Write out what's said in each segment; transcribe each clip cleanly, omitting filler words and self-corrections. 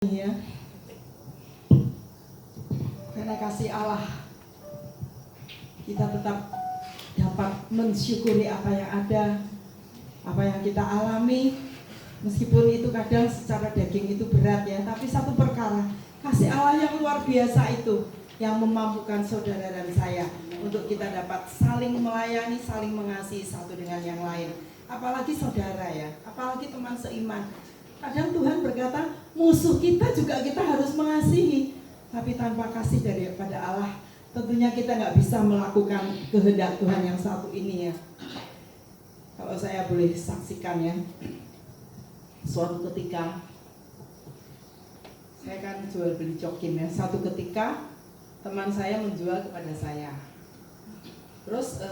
Ya, karena kasih Allah kita tetap dapat mensyukuri apa yang ada, apa yang kita alami, meskipun itu kadang secara daging itu berat ya. Tapi satu perkara, kasih Allah yang luar biasa itu yang memampukan saudara dan saya untuk kita dapat saling melayani, saling mengasihi satu dengan yang lain. Apalagi saudara ya, apalagi teman seiman. Kadang Tuhan berkata, musuh kita juga kita harus mengasihi. Tapi tanpa kasih daripada Allah, tentunya kita nggak bisa melakukan kehendak Tuhan yang satu ini ya. Kalau saya boleh saksikan ya, suatu ketika, saya kan jual beli jokin ya. Suatu ketika teman saya menjual kepada saya. Terus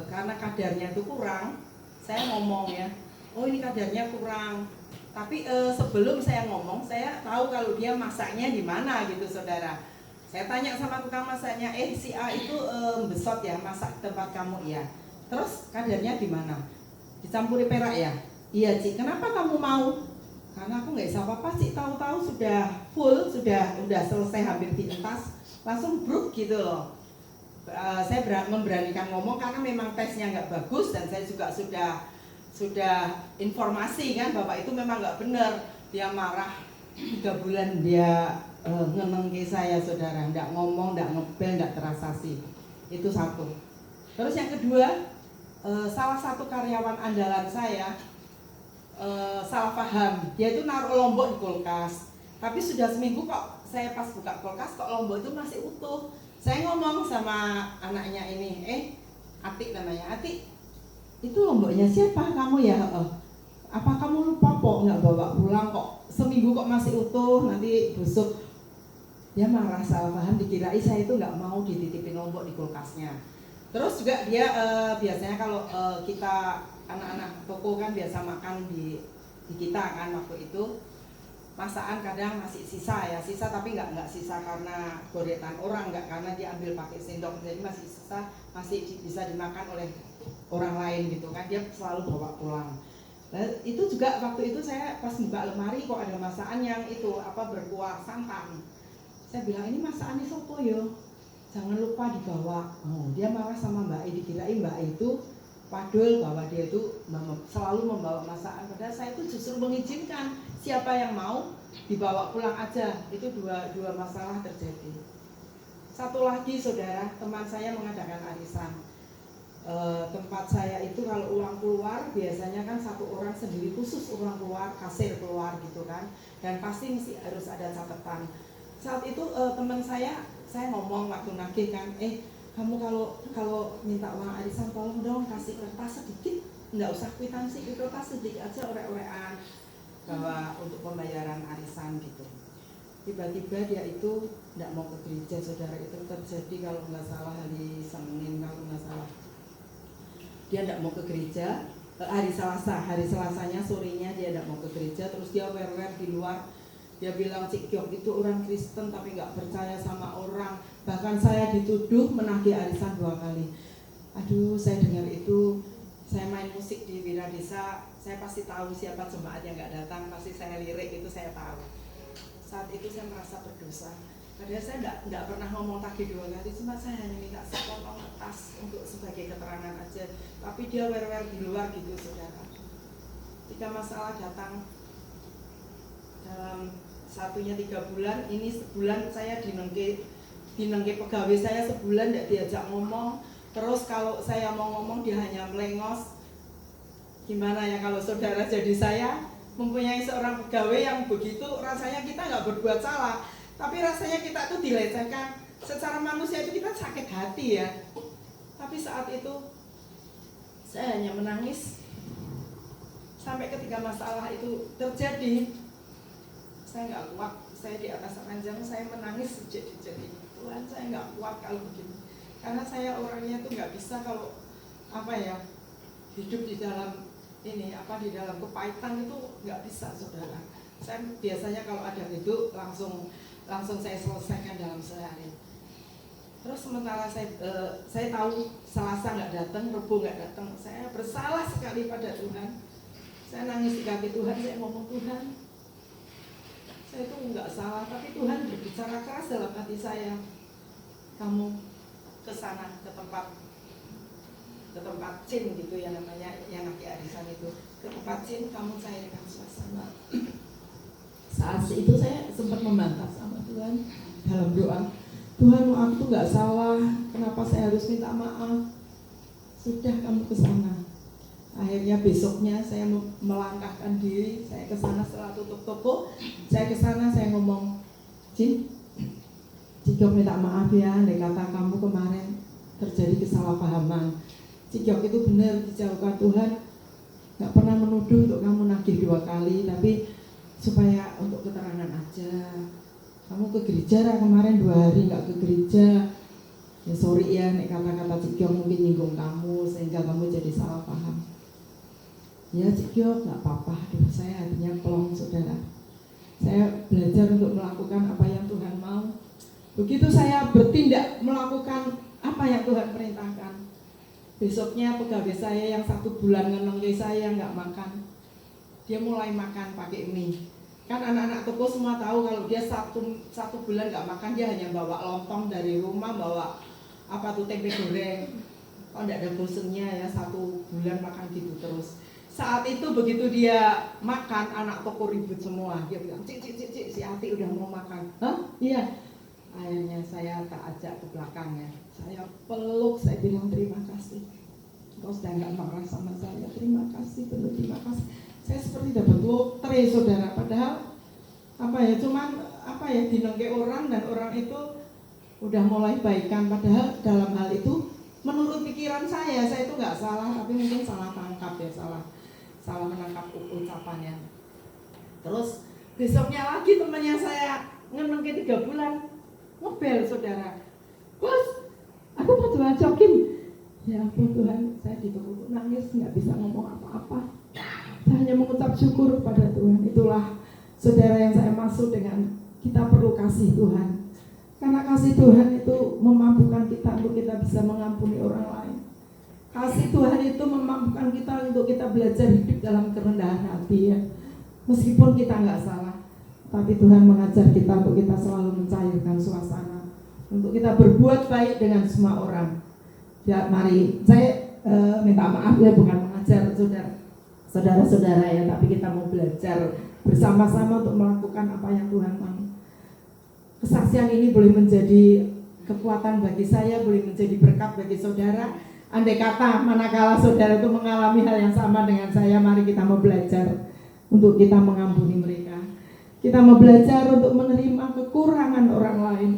karena kadarnya itu kurang, saya ngomong ya, oh ini kadarnya kurang. Tapi sebelum saya ngomong, saya tahu kalau dia masaknya di mana gitu saudara. Saya tanya sama tukang masaknya, si A itu besot ya, masak tempat kamu ya. Terus kadarnya di mana? Dicampuri perak ya? Iya Cik, kenapa kamu mau? Karena aku nggak bisa apa-apa Cik, tahu-tahu sudah full, udah selesai hampir dientas, langsung bruk gitu loh. Saya memberanikan ngomong karena memang tesnya nggak bagus dan saya juga sudah informasi kan Bapak itu memang nggak benar. Dia marah 3 bulan dia ngeneng ke saya saudara, nggak ngomong, nggak ngebel, nggak terasasi. Itu satu. Terus yang kedua, salah satu karyawan andalan saya salah paham. Dia itu naruh lombok di kulkas, tapi sudah seminggu kok saya pas buka kulkas kok lombok itu masih utuh. Saya ngomong sama anaknya ini, Atik namanya, Atik, itu lomboknya siapa kamu ya? Apa kamu lupa kok nggak bawa pulang kok seminggu kok masih utuh, nanti busuk. Dia marah, salah paham, dikirai saya itu nggak mau dititipin lombok di kulkasnya. Terus juga dia biasanya kalau kita anak-anak toko kan biasa makan di kita kan waktu itu masakan kadang masih sisa ya, sisa tapi nggak sisa karena goretan orang, nggak karena diambil pakai sendok, jadi masih sisa, masih bisa dimakan oleh orang lain gitu kan, dia selalu bawa pulang. Nah, itu juga waktu itu saya pas buka lemari kok ada masakan yang itu berkuah santan. Saya bilang ini masakan soto yo, jangan lupa dibawa. Dia marah sama Mbak E, dikirain Mbak E itu padul bahwa dia itu selalu membawa masakan. Padahal saya itu justru mengizinkan siapa yang mau dibawa pulang aja. Itu dua masalah terjadi. Satu lagi saudara, teman saya mengadakan arisan. Tempat saya itu kalau uang keluar biasanya kan satu orang sendiri khusus uang keluar, kasir keluar gitu kan, dan pasti mesti harus ada catatan. Saat itu teman saya ngomong waktu nagih kan, kamu kalau minta uang arisan tolong dong kasih kertas sedikit, nggak usah kwitansi, kertas sedikit aja orek-orekan bahwa untuk pembayaran arisan gitu. Tiba-tiba dia itu nggak mau ke gereja saudara, itu terjadi kalau nggak salah hari Senin kalau nggak salah. Dia tidak mau ke gereja, hari Selasanya sorenya dia tidak mau ke gereja, terus dia wer-wer di luar, dia bilang Cik Gyok itu orang Kristen tapi nggak percaya sama orang, bahkan saya dituduh menagih arisan 2 kali. Aduh, saya dengar itu, saya main musik di Wira Desa, saya pasti tahu siapa jemaat yang nggak datang, pasti saya lirik itu saya tahu. Saat itu saya merasa berdosa. Padahal saya tidak pernah ngomong tagih 2 kali, cuma saya hanya minta sepotong kertas untuk sebagai keterangan aja. Tapi dia wer-wer di luar gitu saudara. Jika masalah datang dalam satunya 3 bulan, ini sebulan saya dinengke pegawai saya sebulan tidak diajak ngomong. Terus kalau saya mau ngomong dia hanya melengos. Gimana ya kalau saudara jadi saya mempunyai seorang pegawai yang begitu, rasanya kita nggak berbuat salah, tapi rasanya kita tuh dilecehkan. Secara manusia itu kita sakit hati ya. Tapi saat itu saya hanya menangis. Sampai ketika masalah itu terjadi, saya nggak kuat. Saya di atas ranjang, saya menangis jadi Tuhan, saya nggak kuat kalau begini. Karena saya orangnya tuh nggak bisa kalau hidup di dalam di dalam kepahitan itu nggak bisa saudara. Saya biasanya kalau ada hidup langsung saya selesaikan dalam sehari. Terus sementara saya tahu Selasa nggak datang, Rebo nggak datang, saya bersalah sekali pada Tuhan. Saya nangis di kaki Tuhan, saya ngomong Tuhan, saya itu nggak salah, tapi Tuhan berbicara keras dalam hati saya. Kamu ke sana, ke tempat Cin gitu ya namanya, yang lagi arisan itu, ke tempat Cin, kamu cairkan suasana. Saat itu saya sempat membantah sama Tuhan dalam doa, Tuhan aku tuh nggak salah, kenapa saya harus minta maaf? Sudah, kamu ke sana. Akhirnya besoknya saya melangkahkan diri, saya ke sana setelah tutup toko, saya ke sana, saya ngomong, Cin, Cikyok minta maaf ya, andai kata kamu kemarin terjadi kesalahpahaman. Cikyok itu benar dijauhkan Tuhan, nggak pernah menuduh untuk kamu nagih 2 kali, tapi supaya untuk keterangan aja. Kamu ke gereja lah kemarin 2 hari nggak ke gereja. Ya sorry ya, nek kata-kata Cikyok mungkin nyinggung kamu sehingga kamu jadi salah paham. Ya Cikyok nggak apa-apa, saya hatinya plong saudara. Saya belajar untuk melakukan apa yang Tuhan mau. Begitu saya bertindak melakukan apa yang Tuhan perintahkan, besoknya pegawai saya yang 1 bulan ngenengke saya nggak makan, dia mulai makan pakai mie. Kan anak-anak toko semua tahu kalau dia satu bulan nggak makan, dia hanya bawa lontong dari rumah, bawa apa tuh tempe goreng. Kalau nggak ada bosennya ya 1 bulan makan gitu terus. Saat itu begitu dia makan, anak toko ribut semua. Dia bilang, cik, si Ati udah mau makan. Hah? Iya. Akhirnya saya tak ajak ke belakangnya. Saya peluk, saya bilang terima kasih. Kau sudah nggak marah sama saya, terima kasih, benar terima kasih. Saya seperti dapat lotre saudara. Padahal cuman dinengke orang dan orang itu udah mulai baikan. Padahal dalam hal itu menurut pikiran saya itu nggak salah, tapi mungkin salah tangkap ya, salah menangkap ucapannya. Terus besoknya lagi temannya saya ngenengke 3 bulan ngebel saudara, Bos, aku mau jokin. Ya ampun Tuhan, saya di toko nangis, nggak bisa ngomong apa-apa. Saya hanya mengucap syukur pada Tuhan. Itulah saudara yang saya maksud dengan kita perlu kasih Tuhan. Karena kasih Tuhan itu memampukan kita untuk kita bisa mengampuni orang lain. Kasih Tuhan itu memampukan kita untuk kita belajar hidup dalam kerendahan hati ya. Meskipun kita nggak salah, tapi Tuhan mengajar kita untuk kita selalu mencairkan suasana, untuk kita berbuat baik dengan semua orang. Ya, mari saya minta maaf ya, bukan mengajar saudara-saudara ya, tapi kita mau belajar bersama-sama untuk melakukan apa yang Tuhan mau. Kesaksian ini boleh menjadi kekuatan bagi saya, boleh menjadi berkat bagi saudara. Andai kata manakala saudara itu mengalami hal yang sama dengan saya, mari kita mau belajar untuk kita mengampuni mereka. Kita mau belajar untuk menerima kekurangan orang lain,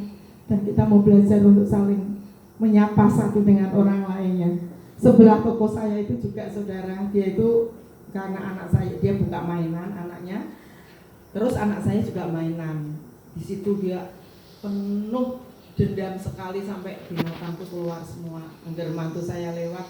dan kita mau belajar untuk saling menyapa satu dengan orang lainnya. Sebelah toko saya itu juga saudara, dia itu karena anak saya, dia buka mainan anaknya, terus anak saya juga mainan. Di situ dia penuh dendam sekali sampai binatang itu keluar semua. Angger mantu saya lewat,